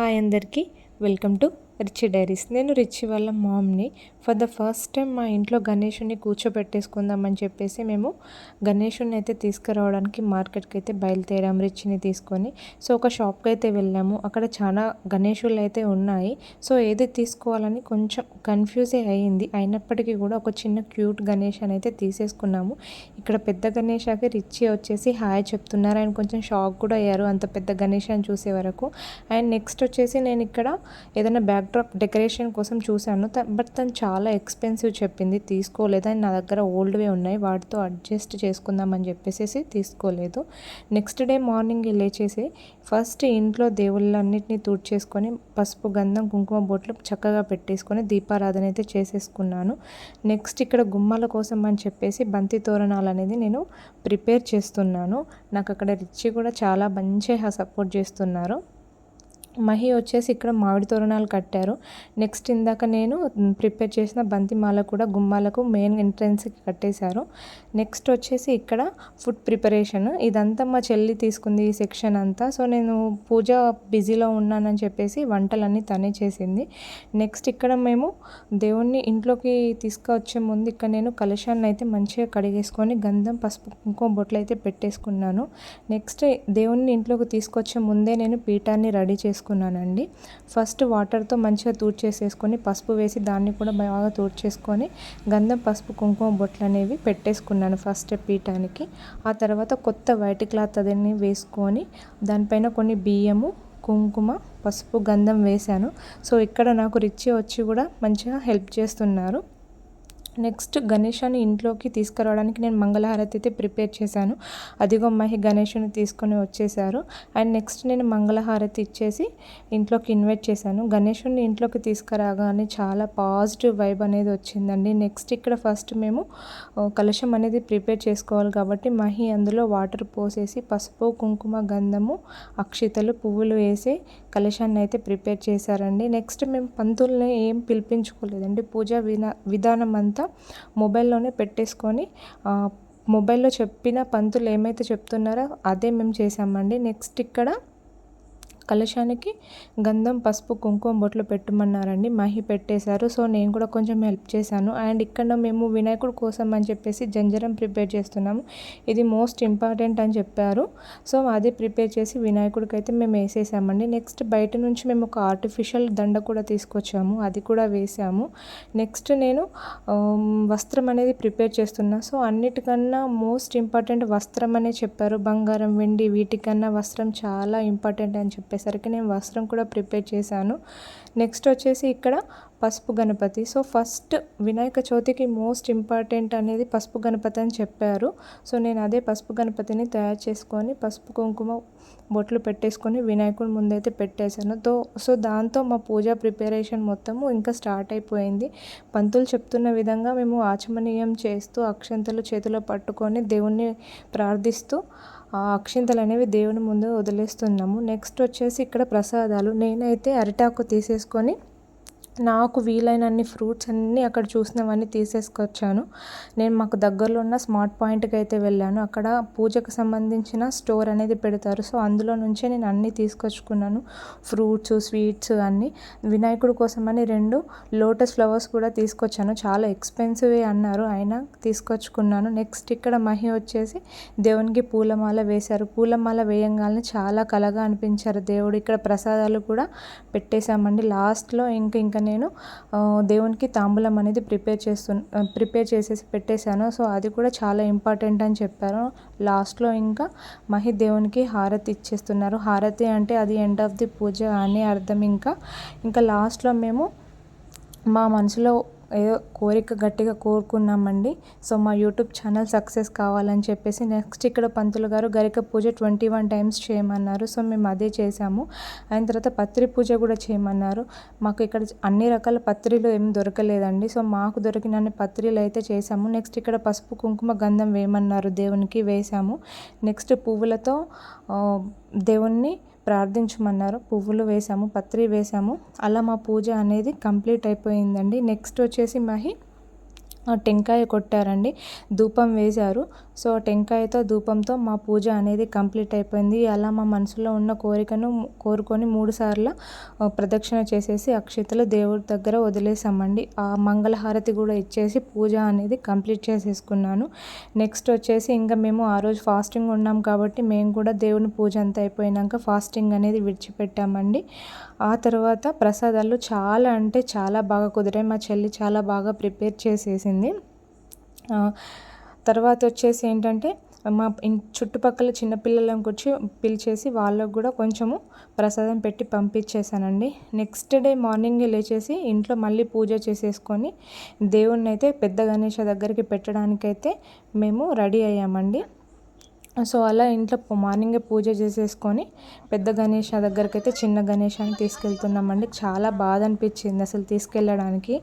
Hi అందరికీ, welcome to rich diaries. నేను rich వాళ్ళ మామ్ని. ఫర్ ద ఫస్ట్ టైం మా ఇంట్లో గణేషుని కూర్చోబెట్టేసుకుందామని చెప్పేసి మేము గణేషుని అయితే తీసుకురావడానికి మార్కెట్కి అయితే బయలుదేరాము రిచ్ని తీసుకొని. సో ఒక షాప్కి అయితే వెళ్ళాము. అక్కడ చాలా గణేషులు అయితే ఉన్నాయి. సో ఏది తీసుకోవాలని కొంచెం కన్ఫ్యూజే అయ్యింది. అయినప్పటికీ కూడా ఒక చిన్న క్యూట్ గణేష్ అని అయితే తీసేసుకున్నాము. ఇక్కడ పెద్ద గణేషాకి రిచ్ వచ్చేసి హాయ్ చెప్తున్నారు. ఆయన కొంచెం షాక్ కూడా అయ్యారు అంత పెద్ద గణేష్ అని చూసే వరకు. అండ్ నెక్స్ట్ వచ్చేసి నేను ఇక్కడ ఏదైనా బ్యాక్డ్రాప్ డెకరేషన్ కోసం చూశాను. బట్ తను చాలా ఎక్స్పెన్సివ్ చెప్పింది, తీసుకోలేదు. అండ్ నా దగ్గర ఓల్డ్వే ఉన్నాయి, వాటితో అడ్జస్ట్ చేసుకుందామని చెప్పేసి తీసుకోలేదు. నెక్స్ట్ డే మార్నింగ్ లేచేసి ఫస్ట్ ఇంట్లో దేవుళ్ళన్నింటినీ తుడిచేసుకొని పసుపు గంధం కుంకుమ బొట్లు చక్కగా పెట్టేసుకొని దీపారాధన అయితే చేసేసుకున్నాను. నెక్స్ట్ ఇక్కడ గుమ్మాల కోసం అని చెప్పేసి బంతి తోరణాలు అనేది నేను ప్రిపేర్ చేస్తున్నాను. నాకు అక్కడ రిచ్ కూడా చాలా మంచిగా సపోర్ట్ చేస్తున్నారు. మహి వచ్చేసి ఇక్కడ మామిడి తోరణాలు కట్టారు. నెక్స్ట్ ఇందాక నేను ప్రిపేర్ చేసిన బంతిమాల కూడా గుమ్మాలకు మెయిన్ ఎంట్రన్స్కి కట్టేశారు. నెక్స్ట్ వచ్చేసి ఇక్కడ ఫుడ్ ప్రిపరేషన్, ఇదంతా మా చెల్లి తీసుకుంది ఈ సెక్షన్ అంతా. సో నేను పూజ బిజీలో ఉన్నానని చెప్పేసి వంటలన్నీ తనే చేసింది. నెక్స్ట్ ఇక్కడ మేము దేవుణ్ణి ఇంట్లోకి తీసుకొచ్చే ముందు ఇక్కడ నేను కలశాన్ని అయితే మంచిగా కడిగేసుకొని గంధం పసుపు కుంకుమ బొట్లు అయితే పెట్టేసుకున్నాను. నెక్స్ట్ దేవుణ్ణి ఇంట్లోకి తీసుకొచ్చే ముందే నేను పీఠాన్ని రెడీ చేసుకున్నానండి. ఫస్ట్ వాటర్తో మంచిగా తూడ్చేసేసుకొని పసుపు వేసి దాన్ని కూడా బాగా తూడ్చేసుకొని గంధం పసుపు కుంకుమ బొట్లు అనేవి పెట్టేసుకున్నాను ఫస్ట్ పీఠానికి. ఆ తర్వాత కొత్త వైట్ క్లాత్ అదన్నీ వేసుకొని దానిపైన కొన్ని బియ్యము కుంకుమ పసుపు గంధం వేశాను. సో ఇక్కడ నాకు రిచ్ వచ్చి కూడా మంచిగా హెల్ప్ చేస్తున్నారు. నెక్స్ట్ గణేశాన్ని ఇంట్లోకి తీసుకురావడానికి నేను మంగళహారతి అయితే ప్రిపేర్ చేశాను. అదిగో మహి గణేషుని తీసుకొని వచ్చేసారు. అండ్ నెక్స్ట్ నేను మంగళహారతి ఇచ్చేసి ఇంట్లోకి ఇన్వైట్ చేశాను. గణేషుని ఇంట్లోకి తీసుకురాగానే చాలా పాజిటివ్ వైబ్ అనేది వచ్చిందండి. నెక్స్ట్ ఇక్కడ ఫస్ట్ మేము కలశం అనేది ప్రిపేర్ చేసుకోవాలి కాబట్టి మహి అందులో వాటర్ పోసేసి పసుపు కుంకుమ గంధము అక్షితలు పువ్వులు వేసి కలశాన్ని అయితే ప్రిపేర్ చేశారండి. నెక్స్ట్ మేము పంతుల్ని ఏం పిలిపించుకోలేదండి. పూజా విధానం అంతా మొబైల్లోనే పెట్టేసుకొని మొబైల్లో చెప్పిన పంతులు ఏమైతే చెప్తున్నారో అదే మేము చేసామండి. నెక్స్ట్ ఇక్కడ కలశానికి గంధం పసుపు కుంకుమ బొట్లు పెట్టమన్నారండి. మహి పెట్టేశారు. సో నేను కూడా కొంచెం హెల్ప్ చేశాను. అండ్ ఇక్కడ మేము వినాయకుడి కోసం అని చెప్పేసి జంజరం ప్రిపేర్ చేస్తున్నాము. ఇది మోస్ట్ ఇంపార్టెంట్ అని చెప్పారు. సో అది ప్రిపేర్ చేసి వినాయకుడికి అయితే మేము వేసేసామండి. నెక్స్ట్ బయట నుంచి మేము ఒక ఆర్టిఫిషియల్ దండ కూడా తీసుకొచ్చాము, అది కూడా వేసాము. నెక్స్ట్ నేను వస్త్రం అనేది ప్రిపేర్ చేస్తున్నా. సో అన్నిటికన్నా మోస్ట్ ఇంపార్టెంట్ వస్త్రం అనే చెప్పారు. బంగారం వెండి వీటికన్నా వస్త్రం చాలా ఇంపార్టెంట్ అని చెప్పేసరికి నేను వస్త్రం కూడా ప్రిపేర్ చేశాను. నెక్స్ట్ వచ్చేసి ఇక్కడ పసుపు గణపతి. సో ఫస్ట్ వినాయక చవితికి మోస్ట్ ఇంపార్టెంట్ అనేది పసుపు గణపతి అని చెప్పారు. సో నేను అదే పసుపు గణపతిని తయారు చేసుకొని పసుపు కుంకుమ బొట్లు పెట్టేసుకొని వినాయకుడి ముందైతే పెట్టేశాను. సో దాంతో మా పూజా ప్రిపరేషన్ మొత్తము ఇంకా స్టార్ట్ అయిపోయింది. పంతులు చెప్తున్న విధంగా మేము ఆచమనీయం చేస్తూ అక్షంతలు చేతిలో పట్టుకొని దేవుణ్ణి ప్రార్థిస్తూ ఆ అక్షింతలు అనేవి దేవుని ముందు వదిలేస్తున్నాము. నెక్స్ట్ వచ్చేసి ఇక్కడ ప్రసాదాలు. నేనైతే అరిటాకు తీసేసుకొని నాకు వీలైనన్ని ఫ్రూట్స్ అన్నీ అక్కడ చూసినవన్నీ తీసేసుకొచ్చాను. నేను మాకు దగ్గరలో ఉన్న స్మార్ట్ పాయింట్కి అయితే వెళ్ళాను. అక్కడ పూజకు సంబంధించిన స్టోర్ అనేది పెడతారు. సో అందులో నుంచే నేను అన్నీ తీసుకొచ్చుకున్నాను, ఫ్రూట్స్ స్వీట్స్ అన్నీ. వినాయకుడి కోసం అని 2 లోటస్ ఫ్లవర్స్ కూడా తీసుకొచ్చాను. చాలా ఎక్స్పెన్సివ్ అన్నారు, అయినా తీసుకొచ్చుకున్నాను. నెక్స్ట్ ఇక్కడ మహి వచ్చేసి దేవునికి పూలమాల వేశారు. పూలమాల వేయంగానే చాలా కలగా అనిపించారు దేవుడు. ఇక్కడ ప్రసాదాలు కూడా పెట్టేశామండి. లాస్ట్లో ఇంకా నేను దేవునికి తాంబూలం అనేది ప్రిపేర్ చేసేసి పెట్టేశాను. సో అది కూడా చాలా ఇంపార్టెంట్ అని చెప్పారు. లాస్ట్లో ఇంకా మహి దేవునికి హారతి ఇచ్చేస్తున్నారు. హారతి అంటే అది ఎండ్ ఆఫ్ ది పూజ అని అర్థం. ఇంకా లాస్ట్లో మేము మా మనసులో ఏదో కోరిక గట్టిగా కోరుకున్నామండి. సో మా యూట్యూబ్ ఛానల్ సక్సెస్ కావాలని చెప్పేసి. నెక్స్ట్ ఇక్కడ పంతులు గారు గరిక పూజ 21 టైమ్స్ చేయమన్నారు. సో మేము అదే చేసాము. అయిన తర్వాత పత్రి పూజ కూడా చేయమన్నారు. మాకు ఇక్కడ అన్ని రకాల పత్రిలు ఏం దొరకలేదండి. సో మాకు దొరికినన్ని పత్రిలు అయితే చేసాము. నెక్స్ట్ ఇక్కడ పసుపు కుంకుమ గంధం వేయమన్నారు, దేవునికి వేసాము. నెక్స్ట్ పువ్వులతో దేవుణ్ణి ప్రార్థించమన్నారు, పువ్వులు వేసాము, పత్రి వేసాము. అలా మా పూజ అనేది కంప్లీట్ అయిపోయిందండి. నెక్స్ట్ వచ్చేసి మహి టెంకాయ కొట్టారండి, ధూపం వేశారు. సో టెంకాయతో ధూపంతో మా పూజ అనేది కంప్లీట్ అయిపోయింది. అలా మా మనసులో ఉన్న కోరికను కోరుకొని 3 సార్లు ప్రదక్షిణ చేసేసి అక్షతలు దేవుడి దగ్గర వదిలేసామండి. ఆ మంగళహారతి కూడా ఇచ్చేసి పూజ అనేది కంప్లీట్ చేసేసుకున్నాను. నెక్స్ట్ వచ్చేసి ఇంకా మేము ఆ రోజు ఫాస్టింగ్ ఉన్నాం కాబట్టి మేము కూడా దేవుని పూజ అంతా అయిపోయినాక ఫాస్టింగ్ అనేది విడిచిపెట్టామండి. ఆ తర్వాత ప్రసాదాలు చాలా అంటే చాలా బాగా కుదిరాయి. మా చెల్లి చాలా బాగా ప్రిపేర్ చేసేసింది. తర్వాత వచ్చేసి ఏంటంటే మా చుట్టుపక్కల చిన్నపిల్లలను కూర్చి పిలిచేసి వాళ్ళకు కూడా కొంచెము ప్రసాదం పెట్టి పంపించేశానండి. నెక్స్ట్ డే మార్నింగే లేచేసి ఇంట్లో మళ్ళీ పూజ చేసేసుకొని దేవుణ్ణి అయితే పెద్ద గణేష దగ్గరికి పెట్టడానికైతే మేము రెడీ అయ్యామండి. సో అలా ఇంట్లో మార్నింగే పూజ చేసేసుకొని పెద్ద గణేష దగ్గరికి అయితే చిన్న గణేషాన్ని తీసుకెళ్తున్నామండి. చాలా బాధ అనిపించింది అసలు తీసుకెళ్ళడానికి,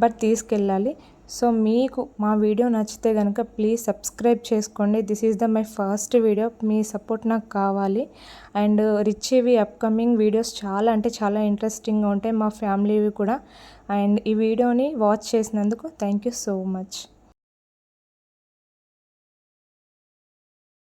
బట్ తీసుకెళ్ళాలి. సో మీకు మా వీడియో నచ్చితే కనుక ప్లీజ్ సబ్స్క్రైబ్ చేసుకోండి. This is my first video, me support నాకు కావాలి. అండ్ రిచ్చివి అప్కమింగ్ వీడియోస్ చాలా అంటే చాలా ఇంట్రెస్టింగ్గా ఉంటాయి, మా ఫ్యామిలీవి కూడా. అండ్ ఈ వీడియోని వాచ్ చేసినందుకు థ్యాంక్ యూ సో మచ్.